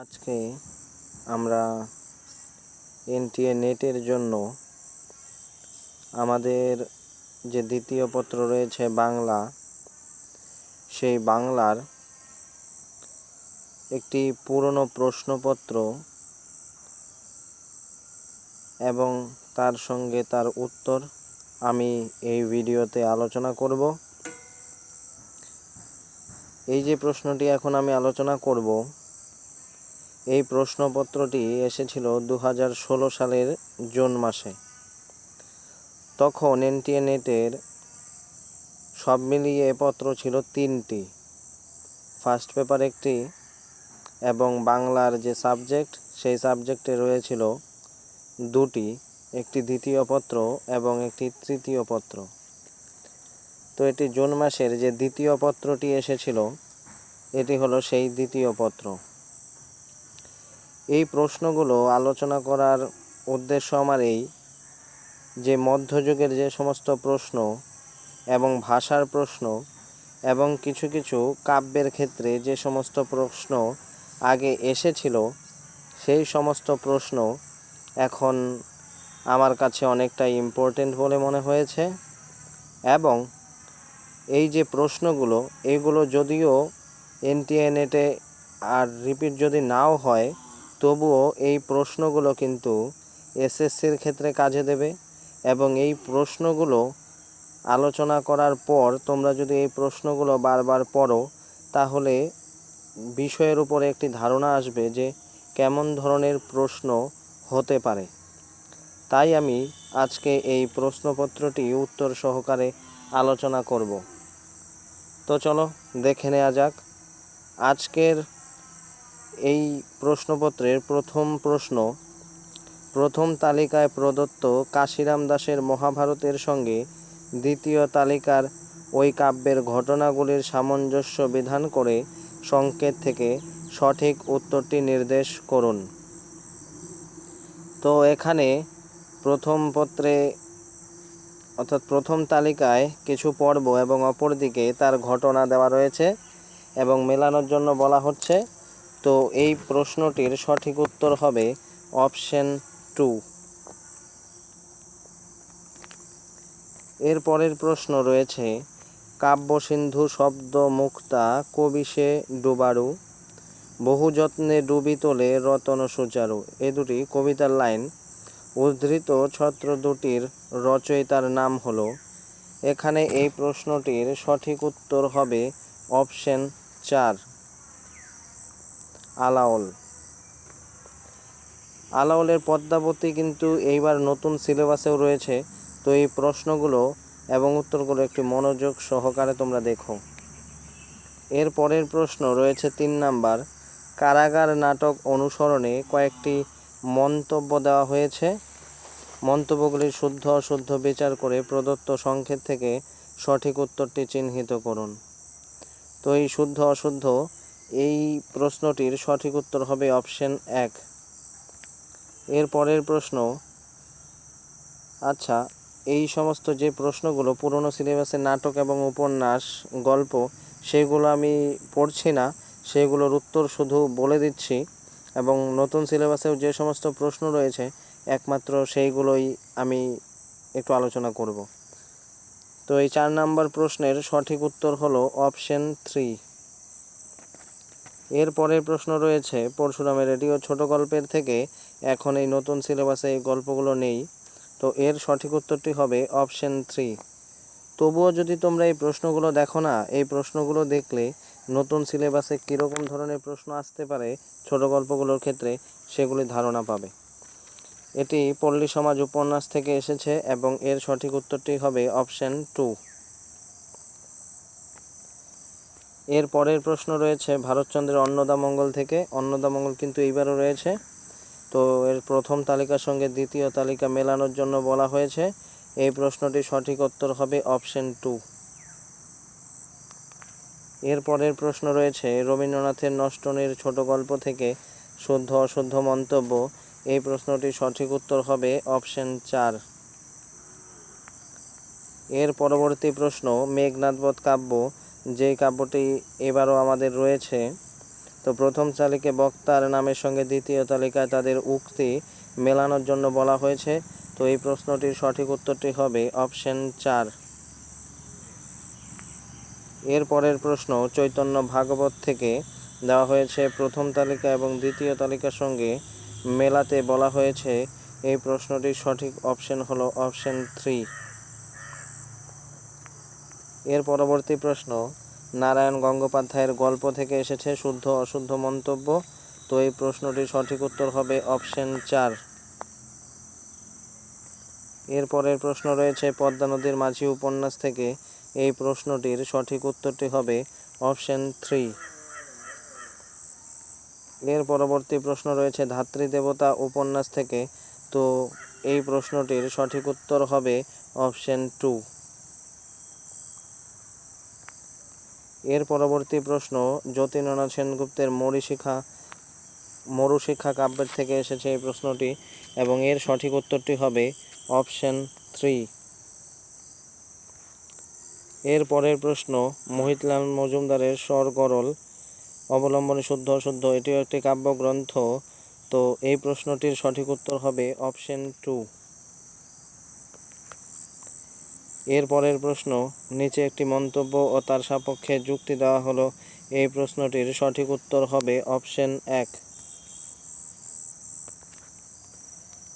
আজকে আমরা এনটিএ নেটের জন্য আমাদের যে দ্বিতীয় পত্র রয়েছে বাংলা, সেই বাংলার একটি পুরনো প্রশ্নপত্র এবং তার সঙ্গে তার উত্তর আমি এই ভিডিওতে আলোচনা করব। এই যে প্রশ্নটি এখন আমি আলোচনা করব, এই প্রশ্নপত্রটি এসেছিল 2016 সালের জুন মাসে। তখন এনটিএ নেটের সব মিলিয়ে পত্র ছিল 3টি, ফার্স্ট পেপার একটি এবং বাংলার যে সাবজেক্ট সেই সাবজেক্টে রয়েছিল 2টি, একটি দ্বিতীয় পত্র এবং একটি তৃতীয় পত্র। তো এটি জুন মাসের যে দ্বিতীয় পত্রটি এসেছিল, এটি হলো সেই দ্বিতীয় পত্র। এই প্রশ্নগুলো আলোচনা করার উদ্দেশ্য আমার এই যে মধ্যযুগের যে সমস্ত প্রশ্ন এবং ভাষার প্রশ্ন এবং কিছু কিছু কাব্যের ক্ষেত্রে যে সমস্ত প্রশ্ন আগে এসেছিল, সেই সমস্ত প্রশ্ন এখন আমার কাছে অনেকটা ইম্পর্টেন্ট বলে মনে হয়েছে। এবং এই যে প্রশ্নগুলো, এইগুলো যদিও এনটিএ নেটে আর রিপিট যদি নাও হয়, তবুও এই প্রশ্নগুলো কিন্তু এসএসসির ক্ষেত্রে কাজে দেবে। এবং এই প্রশ্নগুলো আলোচনা করার পর তোমরা যদি এই প্রশ্নগুলো বারবার পড়ো, তাহলে বিষয়ের উপরে একটি ধারণা আসবে যে কেমন ধরনের প্রশ্ন হতে পারে। তাই আমি আজকে এই প্রশ্নপত্রটি উত্তর সহকারে আলোচনা করব। তো চলো দেখে নেওয়া যাক। আজকের এই প্রশ্নপত্রের প্রথম প্রশ্ন, প্রথম তালিকায় প্রদত্ত কাশিরাম দাসের মহাভারতের সঙ্গে দ্বিতীয় তালিকার ওই কাব্যের ঘটনাগুলির সামঞ্জস্য বিধান করে সংকেত থেকে সঠিক উত্তরটি নির্দেশ করুন। তো এখানে প্রথম পত্রে অর্থাৎ প্রথম তালিকায় কিছু পর্ব এবং অপরদিকে তার ঘটনা দেওয়া রয়েছে এবং মেলানোর জন্য বলা হচ্ছে। তো এই প্রশ্নটির সঠিক উত্তর হবে অপশন 2। এর পরের প্রশ্ন রয়েছে, কাব্যসিন্ধু শব্দ মুক্তা কবিসে ডুবারু, বহু যত্নে ডুবি তোলে রতন সুচারু। এ দুটি কবিতার লাইন। উদ্ধৃত ছত্র দুটির রচয়িতার নাম হলো। এখানে এই প্রশ্নটির সঠিক উত্তর হবে অপশন 4, আলাওল। আলাওলের পদ্মাবতী কিন্তু এইবার নতুন সিলেবাসেও রয়েছে। তো এই প্রশ্নগুলো এবং উত্তরগুলো একটু মনোযোগ সহকারে তোমরা দেখো। এর পরের প্রশ্ন রয়েছে 3 নাম্বার, কারাগার নাটক অনুসরণে কয়েকটি মন্তব্য দেওয়া হয়েছে। মন্তব্যগুলির শুদ্ধ অশুদ্ধ বিচার করে প্রদত্ত সংকেত থেকে সঠিক উত্তরটি চিহ্নিত করুন। তো এই শুদ্ধ অশুদ্ধ এই প্রশ্নটির সঠিক উত্তর হবে অপশন 1। এর পরের প্রশ্ন, আচ্ছা এই সমস্ত যে প্রশ্নগুলো পুরনো সিলেবাসের নাটক এবং উপন্যাস গল্প, সেগুলো আমি পড়ছি না, সেগুলোর উত্তর শুধু বলে দিচ্ছি। এবং নতুন সিলেবাসেও যে সমস্ত প্রশ্ন রয়েছে একমাত্র সেইগুলোই আমি একটু আলোচনা করব। তো এই 4 নাম্বার প্রশ্নের সঠিক উত্তর হলো অপশন 3। এর পরের প্রশ্ন রয়েছে, পরশুরামের রেডিও ছোট গল্পের থেকে এখন এই নতুন সিলেবাসে এই গল্পগুলো নেই। তো এর সঠিক উত্তরটি হবে অপশন 3। তবুও যদি তোমরা এই প্রশ্নগুলো দেখো না, এই প্রশ্নগুলো দেখলে নতুন সিলেবাসে কীরকম ধরনের প্রশ্ন আসতে পারে ছোট গল্পগুলোর ক্ষেত্রে সেগুলি ধারণা পাবে। এটি পল্লী সমাজ উপন্যাস থেকে এসেছে এবং এর সঠিক উত্তরটি হবে অপশন 2। এর পরের প্রশ্ন রয়েছে ভারতচন্দ্রের অন্নদামঙ্গল থেকে। অন্নদামঙ্গল কিন্তু এইবারও রয়েছে। তো এর প্রথম তালিকার সঙ্গে দ্বিতীয় তালিকা মেলানোর জন্য বলা হয়েছে। এই প্রশ্নটির সঠিক উত্তর হবে অপশন 2। এর পরের প্রশ্ন রয়েছে রবীন্দ্রনাথের নষ্টনীর ছোট গল্প থেকে শুদ্ধ অশুদ্ধ মন্তব্য। এই প্রশ্নটির সঠিক উত্তর হবে অপশন 4। এর পরবর্তী প্রশ্ন মেঘনাদবধ কাব্য, যেই কাব্যটি এবারও আমাদের রয়েছে, তো তো প্রথম তালিকায় বক্তার নামের সঙ্গে দ্বিতীয় তালিকায় তাদের উক্তি মেলানোর জন্য বলা হয়েছে। তো এই প্রশ্নটির সঠিক উত্তরটি হবে অপশন 4। এর পরের প্রশ্ন চৈতন্য ভাগবত থেকে দেওয়া হয়েছে। প্রথম তালিকা এবং দ্বিতীয় তালিকার সঙ্গে মেলাতে বলা হয়েছে। এই প্রশ্নটির সঠিক অপশন হলো অপশন 3। এর পরবর্তী প্রশ্ন নারায়ণ গঙ্গোপাধ্যায়ের গল্প থেকে এসেছে শুদ্ধ অশুদ্ধ মন্তব্য। তো এই প্রশ্নটির সঠিক উত্তর হবে অপশন 4। এর পরের প্রশ্ন রয়েছে পদ্মা নদীর মাঝি উপন্যাস থেকে। এই প্রশ্নটির সঠিক উত্তরটি হবে অপশন 3। এর পরবর্তী প্রশ্ন রয়েছে ধাত্রী দেবতা উপন্যাস থেকে। তো এই প্রশ্নটির সঠিক উত্তর হবে অপশন 2। এর পরবর্তী প্রশ্ন যতীন্দ্রনাথ সেনগুপ্তের মরুশিখা কাব্যের থেকে এসেছে এই প্রশ্নটি, এবং এর সঠিক উত্তরটি হবে অপশন 3। এর পরের প্রশ্ন মোহিতলাল মজুমদারের স্বরগরল অবলম্বনে শুদ্ধ অশুদ্ধ, এটিও একটি কাব্যগ্রন্থ। তো এই প্রশ্নটির সঠিক উত্তর হবে অপশন 2। এর পরের প্রশ্ন নিচে একটি মন্তব্য ও তার সপক্ষে যুক্তি দেওয়া হলো। এই প্রশ্নটির সঠিক উত্তর হবে অপশন 1।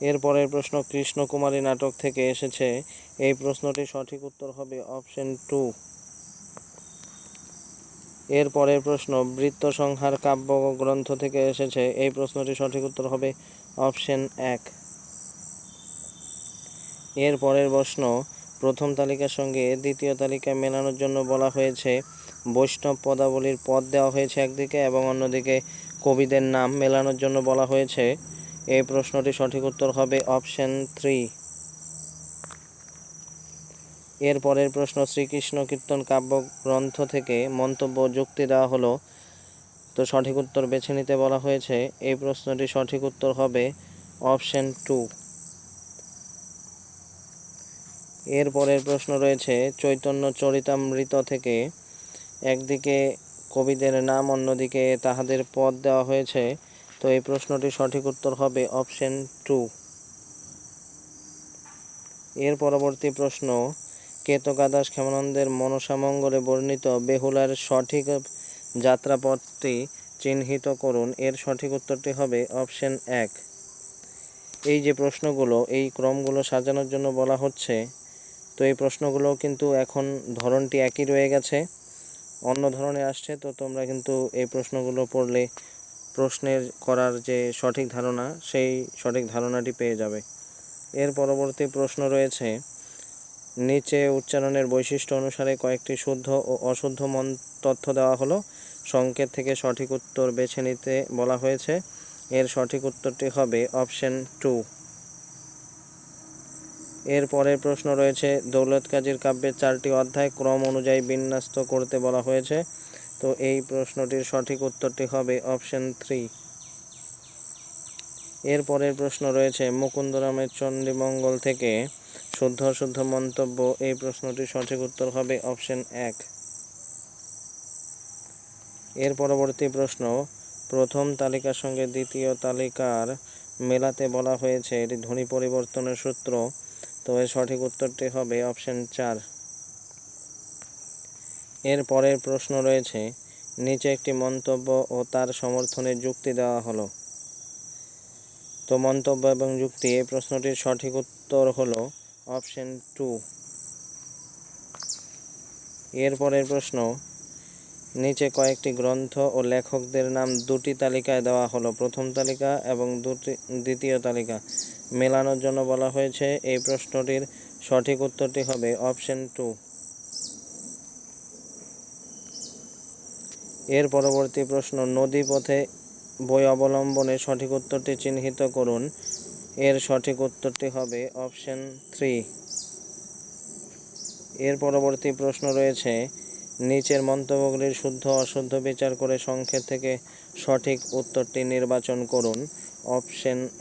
এর পরের প্রশ্ন কৃষ্ণকুমারী নাটক থেকে এসেছে। এই প্রশ্নটির সঠিক উত্তর হবে অপশন 2। এর পরের প্রশ্ন বৃত্তসংহার কাব্যগ্রন্থ থেকে এসেছে। এই প্রশ্নটির সঠিক উত্তর হবে অপশন 1। এর পরের প্রশ্ন প্রথম তালিকার সঙ্গে দ্বিতীয় তালিকায় মেলানোর জন্য বলা হয়েছে। বৈষ্ণব পদাবলীর পদ দেওয়া হয়েছে একদিকে এবং অন্যদিকে কবিদের নাম মেলানোর জন্য বলা হয়েছে। এই প্রশ্নটির সঠিক উত্তর হবে অপশন 3। এর পরের প্রশ্ন শ্রীকৃষ্ণ কীর্তন কাব্যগ্রন্থ থেকে মন্তব্য যুক্তি দেওয়া হলো। তো সঠিক উত্তর বেছে নিতে বলা হয়েছে। এই প্রশ্নটির সঠিক উত্তর হবে অপশন 2। এর পরের প্রশ্ন রয়েছে চৈতন্য চরিতামৃত থেকে। একদিকে কবিদের নাম অন্যদিকে তাহাদের পদ দেওয়া হয়েছে। তো এই প্রশ্নটির সঠিক উত্তর হবে অপশন 2। এর পরবর্তী প্রশ্ন কেতকাদাস ক্ষেমানন্দের মনসামঙ্গলে বর্ণিত বেহুলার সঠিক যাত্রাপথটি চিহ্নিত করুন। এর সঠিক উত্তরটি হবে অপশন 1। এই যে প্রশ্নগুলো, এই ক্রমগুলো সাজানোর জন্য বলা হচ্ছে। তো এই প্রশ্নগুলো কিন্তু এখন ধরনটি একই রয়ে গেছে, অন্য ধরনের আসছে। তো তোমরা কিন্তু এই প্রশ্নগুলো পড়লে প্রশ্নের করার যে সঠিক ধারণা, সেই সঠিক ধারণাটি পেয়ে যাবে। এর পরবর্তী প্রশ্ন রয়েছে নিচে উচ্চারণের বৈশিষ্ট্য অনুসারে কয়েকটি শুদ্ধ ও অশুদ্ধ তথ্য দেওয়া হলো। সংকেত থেকে সঠিক উত্তর বেছে নিতে বলা হয়েছে। এর সঠিক উত্তরটি হবে অপশন 2। এর পরের প্রশ্ন রয়েছে দৌলত কাজীর কাব্যের 4টি অধ্যায় ক্রম অনুযায়ী বিন্যস্ত করতে বলা হয়েছে। তো এই প্রশ্নটির সঠিক উত্তরটি হবে অপশন 3। এর পরের প্রশ্ন রয়েছে মুকুন্দরামের চণ্ডীমঙ্গল থেকে শুদ্ধ অশুদ্ধ মন্তব্য। এই প্রশ্নটির সঠিক উত্তর হবে অপশন 1। এর পরবর্তী প্রশ্ন প্রথম তালিকার সঙ্গে দ্বিতীয় তালিকার মেলাতে বলা হয়েছে। এটি ধ্বনি পরিবর্তনের সূত্র। তো এর সঠিক উত্তরটি হবে অপশন 4। এর পরের প্রশ্ন রয়েছে নিচে একটি মন্তব্য ও তার সমর্থনের যুক্তি দেওয়া হলো। তো মন্তব্য এবং যুক্তি, এই প্রশ্নটির সঠিক উত্তর হলো অপশন 2। এর পরের প্রশ্ন নিচে কয়েকটি গ্রন্থ ও লেখকদের নাম দুটি তালিকায় দেওয়া হলো। প্রথম তালিকা এবং দ্বিতীয় তালিকা মেলানোর জন্য বলা হয়েছে। এই প্রশ্নটির সঠিক উত্তরটি হবে অপশন 2। এর পরবর্তী প্রশ্ন নদী পথে বই অবলম্বনে সঠিক উত্তরটি চিহ্নিত করুন। এর সঠিক উত্তরটি হবে অপশন 3। এর পরবর্তী প্রশ্ন রয়েছে নিচের মন্তব্যগুলির শুদ্ধ অশুদ্ধ বিচার করে সংক্ষেপ থেকে সঠিক উত্তরটি নির্বাচন করুন।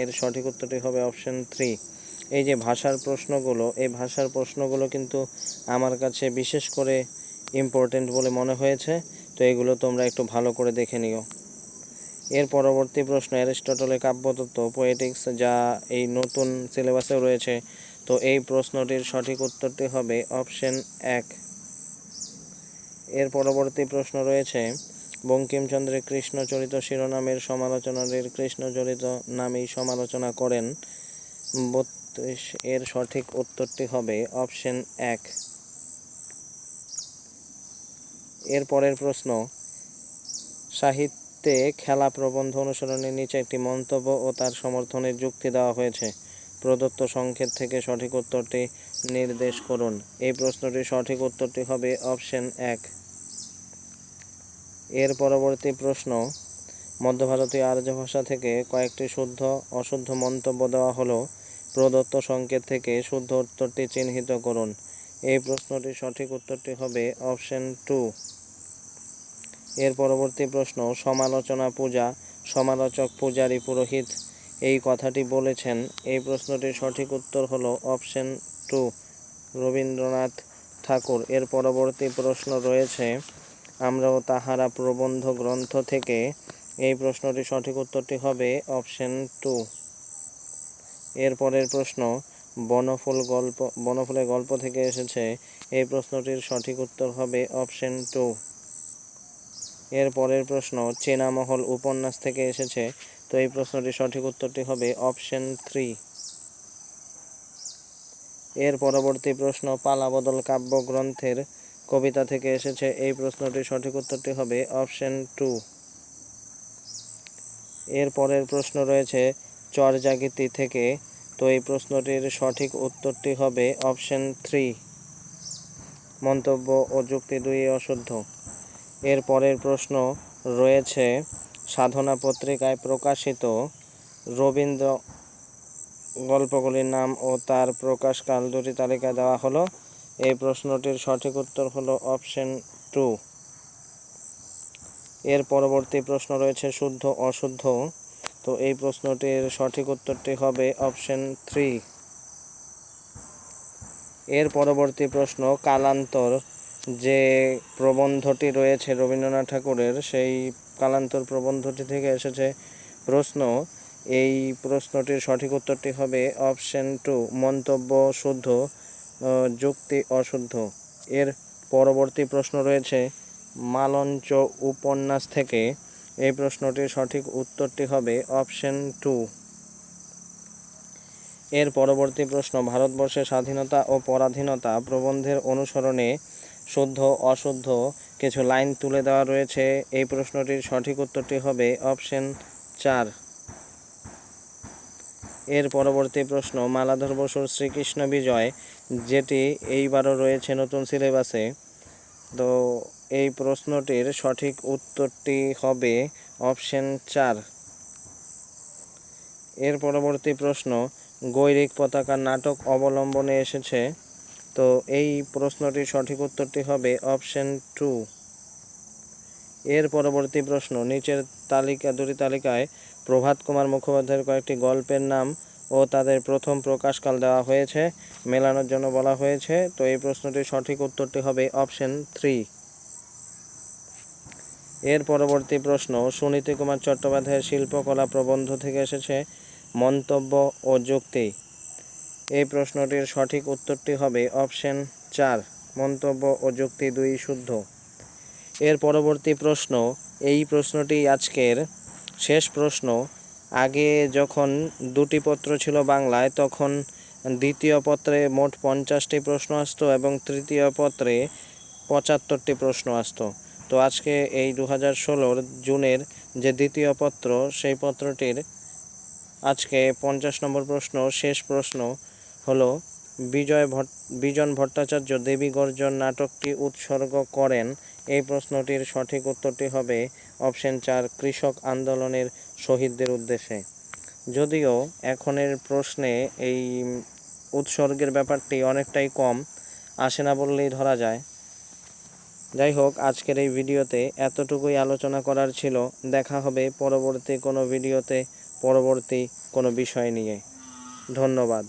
এর সঠিক উত্তরটি হবে অপশন 3। এই যে ভাষার প্রশ্নগুলো, এই ভাষার প্রশ্নগুলো কিন্তু আমার কাছে বিশেষ করে ইম্পর্টেন্ট বলে মনে হয়েছে। তো এগুলো তোমরা একটু ভালো করে দেখে নিও। এর পরবর্তী প্রশ্ন অ্যারিস্টটলের কাব্যতত্ত্ব পোয়েটিক্স, যা এই নতুন সিলেবাসেও রয়েছে। তো এই প্রশ্নটির সঠিক উত্তরটি হবে অপশন 1। এর পরবর্তী প্রশ্ন রয়েছে বঙ্কিমচন্দ্রের কৃষ্ণচরিত শিরোনামের সমালোচনাটির কৃষ্ণচরিত নামেই সমালোচনা করেন 32। এর সঠিক উত্তরটি হবে অপশন 1। এর পরের প্রশ্ন সাহিত্যে খেলা প্রবন্ধ অনুসরণের নিচে একটি মন্তব্য ও তার সমর্থনের যুক্তি দেওয়া হয়েছে। প্রদত্ত সংকেত থেকে সঠিক উত্তরটি নির্দেশ করুন। এই প্রশ্নটির সঠিক উত্তরটি হবে অপশন 1। এর পরবর্তী প্রশ্ন মধ্য ভারতীয় আর্য ভাষা থেকে কয়েকটি শুদ্ধ অশুদ্ধ মন্তব্য দেওয়া হলো। প্রদত্ত সংকেত থেকে শুদ্ধ উত্তরটি চিহ্নিত করুন। এই প্রশ্নটির সঠিক উত্তরটি হবে অপশন 2। এর পরবর্তী প্রশ্ন সমালোচনা পূজা, সমালোচক পূজারী পুরোহিত এই কথাটি বলেছেন। এই প্রশ্নটির সঠিক উত্তর হলো অপশন 2, রবীন্দ্রনাথ ঠাকুর। এর পরবর্তী প্রশ্ন রয়েছে আমরাও তাহারা প্রবন্ধ গ্রন্থ থেকে। এই প্রশ্নটির সঠিক উত্তরটি হবে অপশন 2। এর পরের প্রশ্ন বনফুলের গল্প থেকে এসেছে। এই প্রশ্নটির সঠিক উত্তর হবে অপশন 2। এর পরের প্রশ্ন চেনামহল উপন্যাস থেকে এসেছে। তো এই প্রশ্নটির সঠিক উত্তরটি হবে অপশন 3। এর পরবর্তী প্রশ্ন পালাবদল কাব্যগ্রন্থের কবিতা থেকে এসেছে। এই প্রশ্নটির সঠিক উত্তরটি হবে অপশন 2। এর পরের প্রশ্ন রয়েছে চর্যাগীতি থেকে। তো এই প্রশ্নটির সঠিক উত্তরটি হবে অপশন 3, মন্তব্য ও যুক্তি 2 অশুদ্ধ। এর পরের প্রশ্ন রয়েছে সাধনা পত্রিকায় প্রকাশিত রবীন্দ্র গল্পগুলির নাম ও তার প্রকাশকাল দুটি তালিকায় দেওয়া হলো। এই প্রশ্নটির সঠিক উত্তর হলো অপশন 2। এর পরবর্তী প্রশ্ন রয়েছে শুদ্ধ অশুদ্ধ। তো এই প্রশ্নটির সঠিক উত্তরটি হবে অপশন 3। এর পরবর্তী প্রশ্ন কালান্তর, যে প্রবন্ধটি রয়েছে রবীন্দ্রনাথ ঠাকুরের, সেই কালান্তর প্রবন্ধটি থেকে এসেছে প্রশ্ন। এই প্রশ্নটির সঠিক উত্তরটি হবে অপশন 2, মন্তব্য শুদ্ধ, যুক্তি অশুদ্ধ। এর পরবর্তী প্রশ্ন রয়েছে মালঞ্চ উপন্যাস থেকে। এই প্রশ্নটির সঠিক উত্তরটি হবে অপশন 2। এর পরবর্তী প্রশ্ন ভারতবর্ষের স্বাধীনতা ও পরাধীনতা প্রবন্ধের অনুসরণে শুদ্ধ অশুদ্ধ কিছু লাইন তুলে দেওয়া রয়েছে। এই প্রশ্নটির সঠিক উত্তরটি হবে অপশন 4। এর পরবর্তী প্রশ্ন মালাধর বসুর শ্রীকৃষ্ণ বিজয়, যেটি এইবারও রয়েছে নতুন সিলেবাসে। তো এই প্রশ্নটির সঠিক উত্তরটি হবে অপশন 4। এর পরবর্তী প্রশ্ন গৈরিক পতাকা নাটক অবলম্বনে এসেছে। তো এই প্রশ্নটির সঠিক উত্তরটি হবে অপশন 2। এর পরবর্তী প্রশ্ন নিচের দুটি তালিকায় প্রভাত কুমার মুখোপাধ্যায়ের কয়েকটি গল্পের নাম ও তাদের প্রথম প্রকাশকাল দেওয়া হয়েছে, মেলানোর জন্য বলা হয়েছে। তো এই প্রশ্নটির সঠিক উত্তরটি হবে অপশন 3। এর পরবর্তী প্রশ্ন সুনীতি কুমার চট্টোপাধ্যায়ের শিল্পকলা প্রবন্ধ থেকে এসেছে, মন্তব্য ও যুক্তি। এই প্রশ্নটির সঠিক উত্তরটি হবে অপশন 4, মন্তব্য ও যুক্তি 2 শুদ্ধ। এর পরবর্তী প্রশ্ন, এই প্রশ্নটি আজকের শেষ প্রশ্ন। আগে যখন দুটি পত্র ছিল বাংলায়, তখন দ্বিতীয় পত্রে মোট 50টি প্রশ্ন আসতো এবং তৃতীয় পত্রে 75টি প্রশ্ন আসতো। তো আজকে এই 2016 জুনের যে দ্বিতীয় পত্র, সেই পত্রটির আজকে 50 নম্বর প্রশ্ন, শেষ প্রশ্ন হলো বিজন ভট্টাচার্য দেবী গর্জন নাটকটি উৎসর্গ করেন। এই প্রশ্নটির সঠিক উত্তরটি হবে অপশন 4, কৃষক আন্দোলনের শহীদদের উদ্দেশ্যে। যদিও এখনের প্রশ্নে এই উৎসর্গের ব্যাপারটি অনেকটাই কম, আসে না বললেই ধরা যায়। যাই হোক, আজকের এই ভিডিওতে এতটুকুই আলোচনা করার ছিল। দেখা হবে পরবর্তী কোনো ভিডিওতে পরবর্তী কোনো বিষয় নিয়ে। ধন্যবাদ।